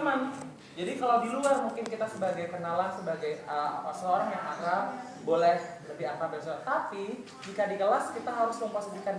teman. Jadi kalau di luar mungkin kita sebagai kenalan, sebagai seorang yang akrab, boleh lebih akrab dari seorang. Tapi jika di kelas kita harus memposisikan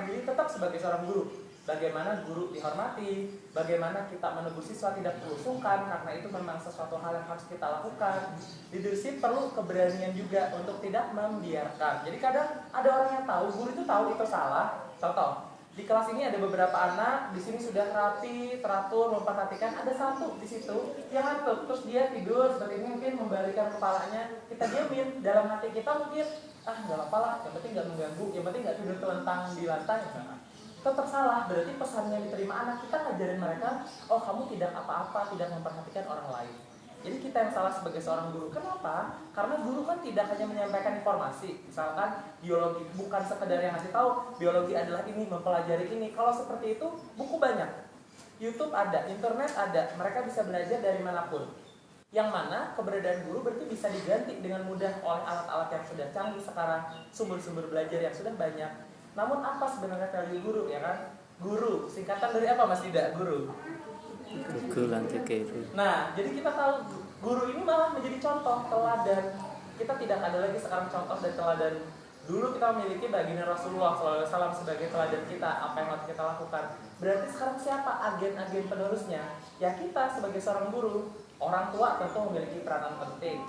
diri tetap sebagai seorang guru. Bagaimana guru dihormati, bagaimana kita menegur siswa tidak perlu sungkan, karena itu memang sesuatu hal yang harus kita lakukan. Leadership perlu keberanian juga untuk tidak membiarkan. Jadi kadang ada orang yang tahu, guru itu tahu itu salah. Contoh, di kelas ini ada beberapa anak, di sini sudah rapi, teratur, memperhatikan. Ada satu di situ yang ngantuk, terus dia tidur seperti ini, mungkin membalikkan kepalanya. Kita diamin, dalam hati kita mungkin nggak apa-apa lah, yang penting nggak mengganggu, yang penting nggak tidur telentang di lantai. Tetap salah, berarti pesan yang diterima anak, kita ngajarin mereka, oh kamu tidak apa-apa, tidak memperhatikan orang lain. Jadi kita yang salah sebagai seorang guru. Kenapa? Karena guru kan tidak hanya menyampaikan informasi. Misalkan biologi, bukan sekedar yang ngasih tahu biologi adalah ini, mempelajari ini. Kalau seperti itu, buku banyak, YouTube ada, internet ada, mereka bisa belajar dari manapun. Yang mana keberadaan guru berarti bisa diganti dengan mudah oleh alat-alat yang sudah canggih sekarang, sumber-sumber belajar yang sudah banyak. Namun apa sebenarnya value guru, ya kan? Guru, singkatan dari apa Mas Dida? Guru. Nah, jadi kita tahu guru ini malah menjadi contoh, teladan. Kita tidak ada lagi sekarang contoh dan teladan. Dulu kita memiliki baginda Rasulullah SAW sebagai teladan kita, apa yang harus kita lakukan. Berarti sekarang siapa agen-agen penerusnya? Ya kita sebagai seorang guru. Orang tua tentu memiliki peranan penting,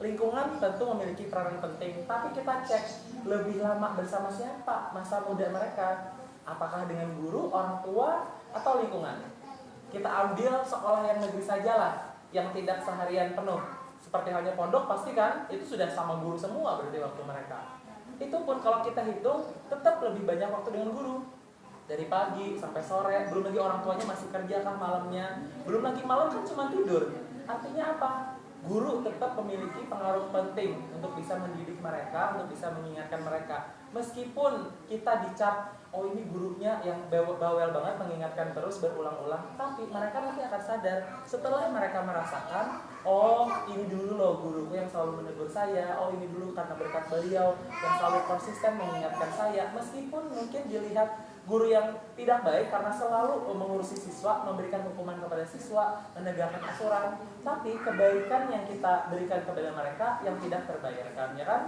lingkungan tentu memiliki peranan penting. Tapi kita cek lebih lama bersama siapa masa muda mereka. Apakah dengan guru, orang tua, atau lingkungan? Kita ambil sekolah yang negeri sajalah, yang tidak seharian penuh. Seperti halnya pondok, pasti kan itu sudah sama guru semua berarti waktu mereka. Itu pun kalau kita hitung, tetap lebih banyak waktu dengan guru. Dari pagi sampai sore, belum lagi orang tuanya masih kerja kan malamnya, belum lagi malam kan cuma tidur. Artinya apa? Guru tetap memiliki pengaruh penting untuk bisa mendidik mereka, untuk bisa mengingatkan mereka. Meskipun kita dicap, oh ini gurunya yang bawel banget mengingatkan terus berulang-ulang, tapi mereka nanti akan sadar setelah mereka merasakan, oh ini dulu loh guruku yang selalu menegur saya, oh ini dulu karena berkat beliau yang selalu konsisten mengingatkan saya. Meskipun mungkin dilihat guru yang tidak baik karena selalu mengurusi siswa, memberikan hukuman kepada siswa, menegakkan aturan, tapi kebaikan yang kita berikan kepada mereka yang tidak terbayarkan, ya kan?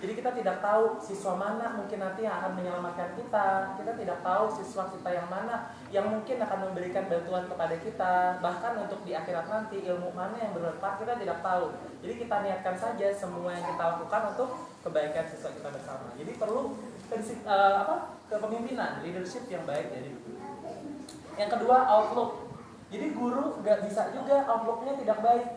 Jadi kita tidak tahu siswa mana mungkin nanti yang akan menyelamatkan kita. Kita tidak tahu siswa kita yang mana yang mungkin akan memberikan bantuan kepada kita. Bahkan untuk di akhirat nanti ilmu mana yang bermanfaat kita tidak tahu. Jadi kita niatkan saja semua yang kita lakukan untuk kebaikan siswa kita bersama. Jadi perlu kepemimpinan, leadership yang baik dari guru. Yang kedua, outlook. Jadi guru gak bisa juga outlooknya tidak baik.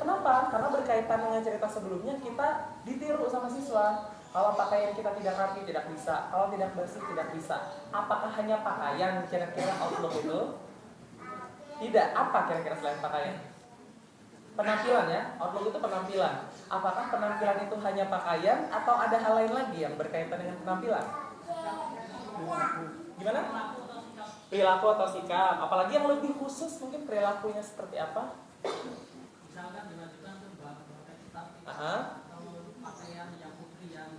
Kenapa? Karena berkaitan dengan cerita sebelumnya, kita ditiru sama siswa. Kalau pakaian kita tidak rapi, tidak bisa. Kalau tidak bersih, tidak bisa. Apakah hanya pakaian kira-kira outlook itu? Tidak. Apa kira-kira selain pakaian? Penampilan, ya. Outlook itu penampilan. Apakah penampilan itu hanya pakaian atau ada hal lain lagi yang berkaitan dengan penampilan? Gimana? Perilaku atau sikap. Apalagi yang lebih khusus mungkin perilakunya seperti apa? Misalkan dimajukan ke bapak kita. Pakaian yang putri yang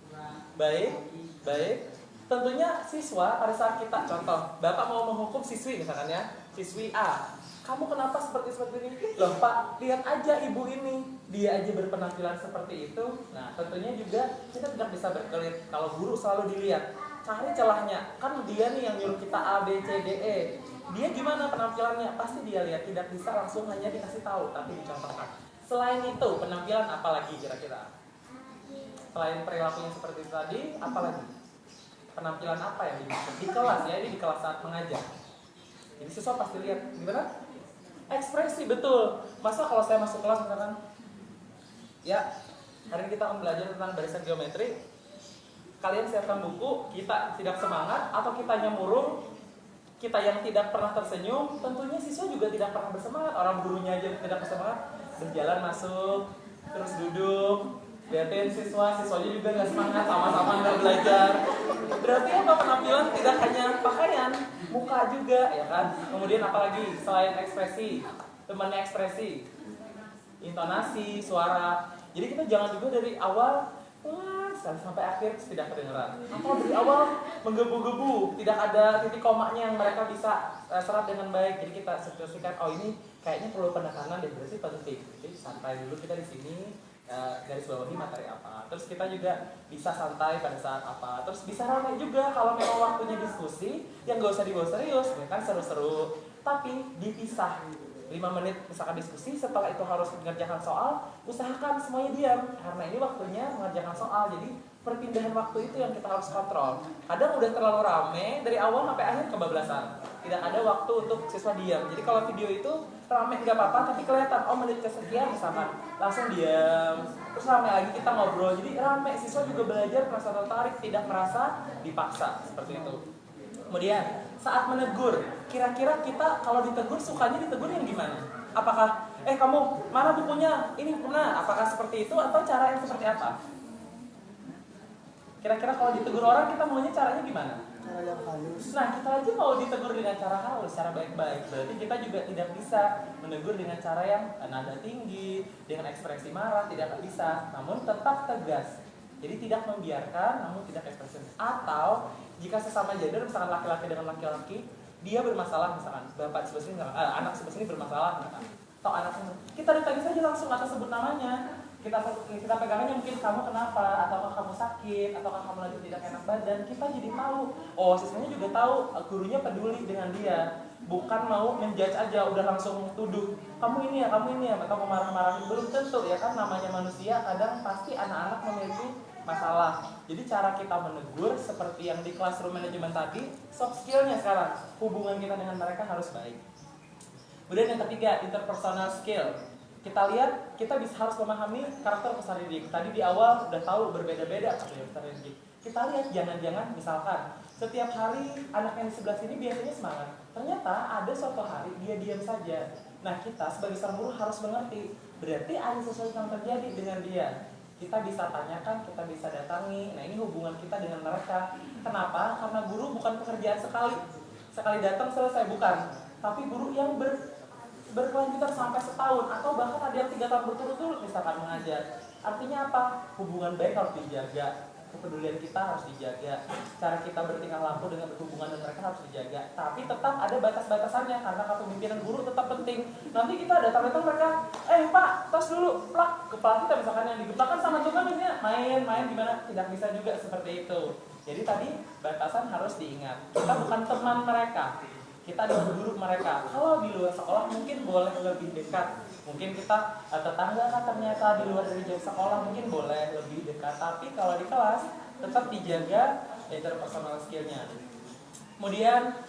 kurang. Baik. Tentunya siswa pada saat kita contoh, Bapak mau menghukum siswi misalkan ya, siswi A. Kamu kenapa seperti ini? Loh Pak, lihat aja ibu ini, dia aja berpenampilan seperti itu. Nah tentunya juga kita tidak bisa berkelit. Kalau guru selalu dilihat, cari celahnya. Kan dia nih yang nyuruh kita A, B, C, D, E. Dia gimana penampilannya? Pasti dia lihat, tidak bisa langsung hanya dikasih tahu, tapi dicontohkan. Selain itu, penampilan apa lagi kira-kira? Selain perilakunya seperti itu tadi, apa lagi? Penampilan apa yang dimaksud? Di kelas ya, ini di kelas saat mengajar. Jadi siswa pasti lihat, gimana? Ekspresi, betul. Masa kalau saya masuk kelas misalkan, ya hari ini kita akan belajar tentang barisan geometri, kalian siapkan buku, kita tidak semangat, atau kita murung, kita yang tidak pernah tersenyum, tentunya siswa juga tidak pernah bersemangat. Orang gurunya aja tidak bersemangat, berjalan masuk, terus duduk, liatin siswanya juga nggak semangat, sama-sama nggak belajar. Berarti apa? Penampilan tidak hanya pakaian, muka juga, ya kan? Kemudian apalagi selain ekspresi, temannya ekspresi, intonasi, suara. Jadi kita jangan juga dari awal, wah sekali sampai akhir tidak kedengeran. Atau dari awal menggebu-gebu, tidak ada titik komanya yang mereka bisa serap dengan baik. Jadi kita situasikan, oh ini kayaknya perlu penekanan deh, berarti penting. Jadi santai dulu kita di sini, garis bawahi materi apa. Terus kita juga bisa santai pada saat apa. Terus bisa ramai juga kalau memang waktunya diskusi, yang gak usah dibawa serius, ya kan seru-seru. Tapi dipisah 5 menit misalkan diskusi, setelah itu harus mengerjakan soal, usahakan semuanya diam karena ini waktunya mengerjakan soal. Jadi perpindahan waktu itu yang kita harus kontrol. Kadang udah terlalu rame dari awal sampai akhir kebablasan, tidak ada waktu untuk siswa diam. Jadi kalau video itu rame nggak apa-apa, tapi kelihatan oh menit kesekian misalkan langsung diam, terus rame lagi kita ngobrol. Jadi rame, siswa juga belajar merasa tertarik, tidak merasa dipaksa seperti itu. Kemudian saat menegur, kira-kira kita kalau ditegur sukanya ditegur yang gimana? Apakah kamu mana bukunya? Ini mana? Apakah seperti itu atau cara yang seperti apa? Kira-kira kalau ditegur orang kita maunya caranya gimana? Cara yang halus. Nah, kita aja mau ditegur dengan cara halus, cara baik-baik. Berarti kita juga tidak bisa menegur dengan cara yang nada tinggi, dengan ekspresi marah, tidak bisa. Namun tetap tegas. Jadi tidak membiarkan, namun tidak ekspresi. Atau jika sesama gender, misalkan laki-laki dengan laki-laki, dia bermasalah, misalkan bapak sebelah sini, anak sebelah sini bermasalah, misalkan. Atau anak ini, kita ditanya saja langsung atau sebut namanya. Kita pegangannya mungkin kamu kenapa, ataukah kamu sakit, ataukah kamu lagi tidak enak badan. Kita jadi tahu, oh siswanya juga tahu, gurunya peduli dengan dia. Bukan mau menjudge aja, udah langsung tuduh kamu ini ya, atau marah-marahin. Belum tentu ya kan, namanya manusia, kadang pasti anak-anak memiliki masalah. Jadi cara kita menegur seperti yang di classroom management tadi, soft skillnya sekarang, hubungan kita dengan mereka harus baik. Kemudian yang ketiga, interpersonal skill. Kita lihat, kita harus memahami karakter peserta didik. Tadi di awal udah tahu berbeda-beda karakter peserta didik. Kita lihat, jangan-jangan misalkan setiap hari anak yang di sebelah sini biasanya semangat. Ternyata ada suatu hari dia diam saja. Nah, kita sebagai seorang guru harus mengerti, berarti ada sesuatu yang terjadi dengan dia. Kita bisa tanyakan, kita bisa datangi. Nah, ini hubungan kita dengan mereka. Kenapa? Karena guru bukan pekerjaan sekali datang selesai, bukan. Tapi guru yang berkelanjutan sampai setahun, atau bahkan ada yang 3 tahun berturut-turut misalkan mengajar. Artinya apa? Hubungan baik harus dijaga, kepedulian kita harus dijaga, cara kita bertingkah laku dengan berhubungan dengan mereka harus dijaga. Tapi tetap ada batas-batasannya, karena kepemimpinan guru tetap penting. Nanti kita datang-datang mereka, pak, tos dulu, plak, kepala kita misalkan yang digeplakan sama tukang misalnya, main gimana? Tidak bisa juga seperti itu. Jadi tadi batasan harus diingat. Kita bukan teman mereka, kita adalah guru mereka. Kalau di luar sekolah mungkin boleh lebih dekat. Mungkin kita tetangga kan ternyata di luar dari jauh sekolah mungkin boleh lebih dekat. Tapi kalau di kelas tetap dijaga interpersonal skillnya. Kemudian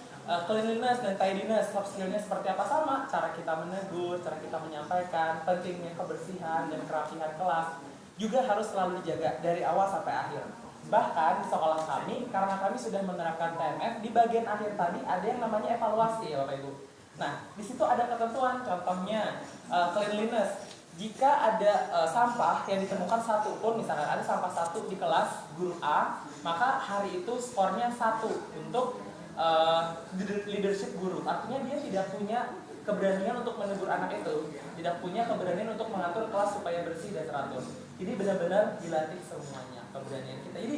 cleanliness dan tidiness, soft skillnya seperti apa sama? Cara kita menegur, cara kita menyampaikan, pentingnya kebersihan dan kerapihan kelas juga harus selalu dijaga dari awal sampai akhir. Bahkan di sekolah kami, karena kami sudah menerapkan TMF, di bagian akhir tadi ada yang namanya evaluasi ya Bapak Ibu. Nah, di situ ada ketentuan, contohnya cleanliness. Jika ada sampah yang ditemukan satu pun, misalkan ada sampah satu di kelas guru A, maka hari itu skornya 1 untuk leadership guru. Artinya dia tidak punya keberanian untuk menegur anak itu, tidak punya keberanian untuk mengatur kelas supaya bersih dan teratur. Jadi benar-benar dilatih semuanya keberanian kita. Jadi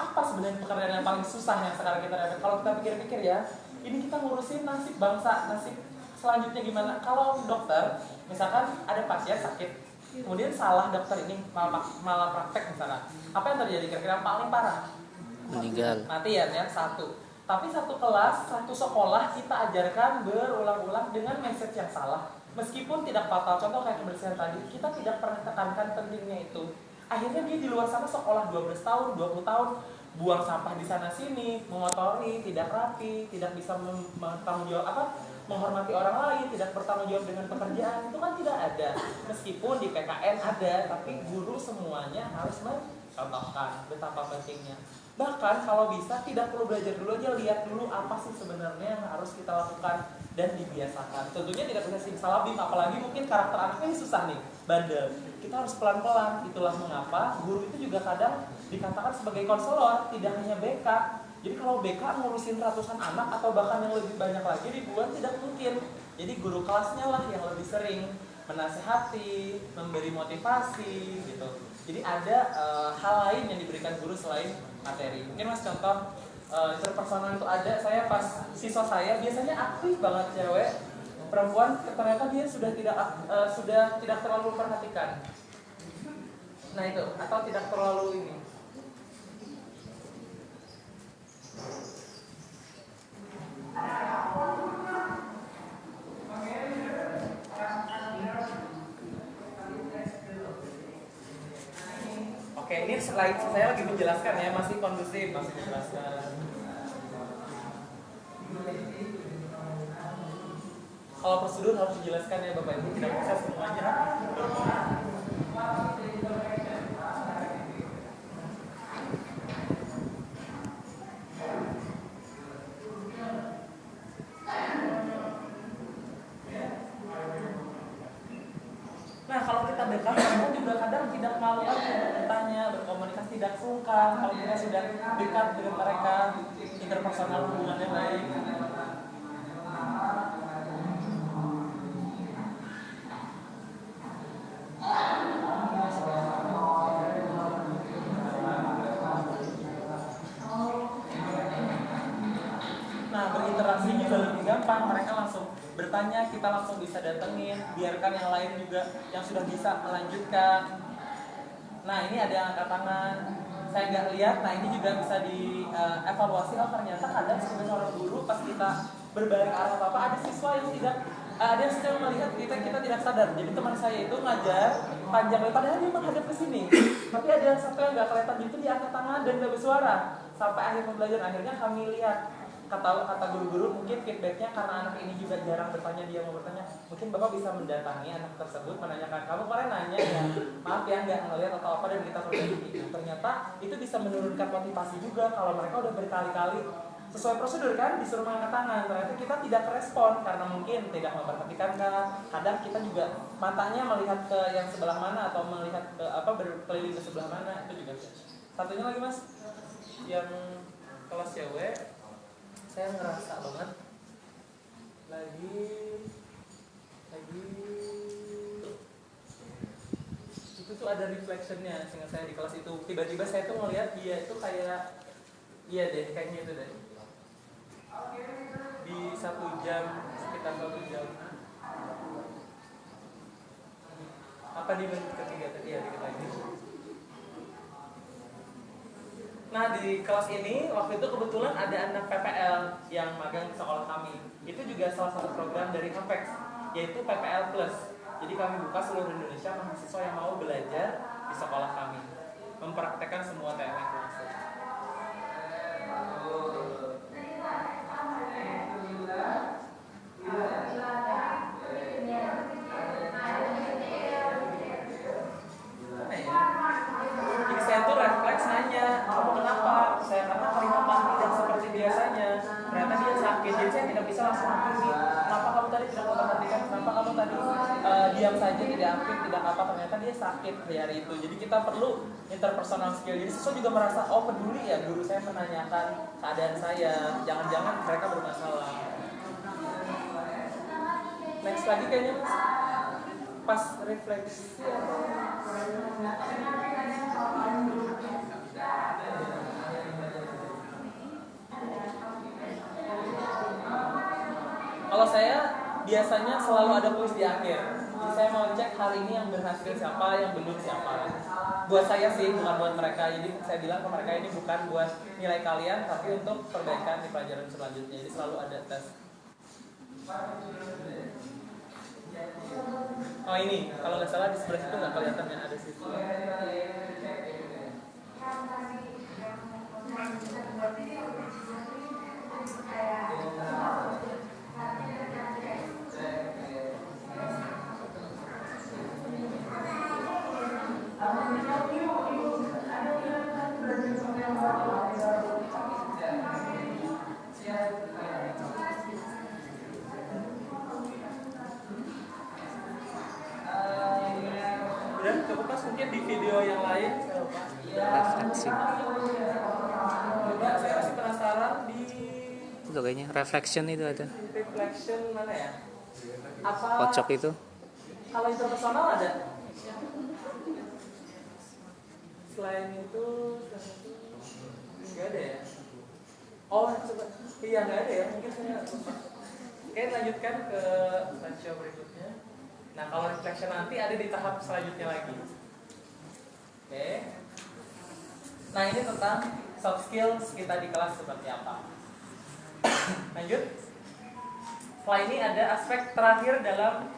apa sebenarnya pekerjaan yang paling susah yang sekarang kita dapat? Kalau kita pikir-pikir ya, ini kita ngurusin nasib bangsa, nasib selanjutnya gimana? Kalau dokter, misalkan ada pasien sakit, kemudian salah dokter ini malah praktek misalkan, apa yang terjadi kira-kira yang paling parah? Meninggal. Matian ya, 1. Tapi satu kelas, satu sekolah kita ajarkan berulang-ulang dengan message yang salah. Meskipun tidak fatal, contoh kayak kebersihan tadi, kita tidak pernah tekankan pentingnya itu. Akhirnya dia di luar sana sekolah 12 tahun, 20 tahun, buang sampah di sana sini, mengotori, tidak rapi, tidak bisa bertanggung jawab menghormati orang lain, tidak bertanggung jawab dengan pekerjaan, itu kan tidak ada. Meskipun di PKN ada, tapi guru semuanya harus mencontohkan betapa pentingnya. Bahkan kalau bisa tidak perlu belajar dulu aja, lihat dulu apa sih sebenarnya yang harus kita lakukan dan dibiasakan. Tentunya tidak bisa simsalabim, apalagi mungkin karakter anaknya ini susah nih, bandel. Kita harus pelan-pelan. Itulah mengapa guru itu juga kadang dikatakan sebagai konselor, tidak hanya BK. Jadi kalau BK ngurusin ratusan anak atau bahkan yang lebih banyak lagi ribuan tidak mungkin. Jadi guru kelasnya lah yang lebih sering menasehati, memberi motivasi gitu. Jadi ada hal lain yang diberikan guru selain materi. Mungkin Mas contoh interpersonal itu ada, saya pas siswa saya biasanya aktif banget cewek, perempuan ternyata dia sudah tidak terlalu perhatikan. Nah itu, atau tidak terlalu ini. Oke, ini slide saya lagi menjelaskan ya, masih kondusif, masih menjelaskan. Kalau prosedur harus dijelaskan ya Bapak Ibu, tidak bisa semuanya. Nah kalau kita dekat, kita juga kadang tidak malu lagi untuk bertanya, berkomunikasi, tidak sungkan. Kalau kita sudah dekat dengan mereka, interpersonal hubungannya baik. Nah berinteraksi juga lebih gampang, mereka langsung bertanya, kita langsung bisa datengin, biarkan yang lain juga yang sudah bisa melanjutkan. Nah ini ada yang angkat tangan, saya nggak lihat. Nah ini juga bisa dievaluasi. Oh ternyata kadang sebagai seorang guru pas kita berbalik arah apa ada siswa yang tidak ada yang sedang melihat kita tidak sadar. Jadi teman saya itu ngajar panjang lebar, padahal dia menghadap ke sini, tapi ada yang satu yang nggak kelihatan itu, dia angkat tangan dan nggak bersuara sampai akhir pembelajaran. Akhirnya kami lihat, kata guru-guru mungkin feedbacknya karena anak ini juga jarang bertanya, dia mau bertanya, mungkin Bapak bisa mendatangi anak tersebut menanyakan, kamu kemarin nanya ya, maaf ya nggak ngelihat atau apa, dan kita perbaiki. Ternyata itu bisa menurunkan motivasi juga kalau mereka udah berkali-kali sesuai prosedur kan disuruh mengangkat tangan, ternyata kita tidak respon karena mungkin tidak memperhatikan kan. Kadang kita juga matanya melihat ke yang sebelah mana atau melihat ke berkeliling ke sebelah mana, itu juga. Satunya lagi Mas, yang kelas cewek saya ngerasa banget lagi itu tuh ada reflectionnya. Sehingga saya di kelas itu tiba-tiba saya tuh ngelihat dia itu kayak kayaknya itu deh di 1 jam, sekitar 1 jam apa di menit ketiga tadi ya, dikit lagi. Nah di kelas ini waktu itu kebetulan ada anak PPL yang magang di sekolah kami. Itu juga salah satu program dari Apex, yaitu PPL Plus. Jadi kami buka seluruh Indonesia mahasiswa yang mau belajar di sekolah kami, mempraktekkan semua TLM langsung. Jadi saya tuh refleks nanya, kamu kenapa? Saya karena kelihatan tidak seperti biasanya. Ternyata dia sakit, jadi saya tidak bisa langsung aktif. Kenapa kamu tadi tidak memperhatikan? Kenapa kamu tadi diam saja, tidak aktif, tidak apa? Ternyata dia sakit di hari itu. Jadi kita perlu interpersonal skill. Jadi siswa juga merasa, oh peduli ya guru saya menanyakan keadaan saya. Jangan-jangan mereka bermasalah. Next lagi kayaknya Mas, pas refleksi kalau saya biasanya selalu ada kuis di akhir. Jadi saya mau cek hari ini yang berhasil siapa, yang belum siapa. Buat saya sih, bukan buat mereka. Jadi saya bilang ke mereka ini bukan buat nilai kalian, tapi untuk perbaikan di pelajaran selanjutnya. Jadi selalu ada tes. Oh ini, kalau nggak salah di sebelah situ nggak kelihatan ya, ada situ. Dan cukup Mas, mungkin di video yang lain Refleksi. Coba saya masih penasaran di Itu kayaknya reflection itu ada. reflection mana ya? Apa Pojok itu. Kalau interpersonal ada? Selain itu nggak ada ya? Oh, coba. Iya, nggak ada ya. Mungkin saya lupa. Oke, lanjutkan ke slideshow berikutnya. Nah, kalau reflection nanti ada di tahap selanjutnya lagi. Oke. Nah, ini tentang soft skills kita di kelas seperti apa. Lanjut. Setelah ini ada aspek terakhir dalam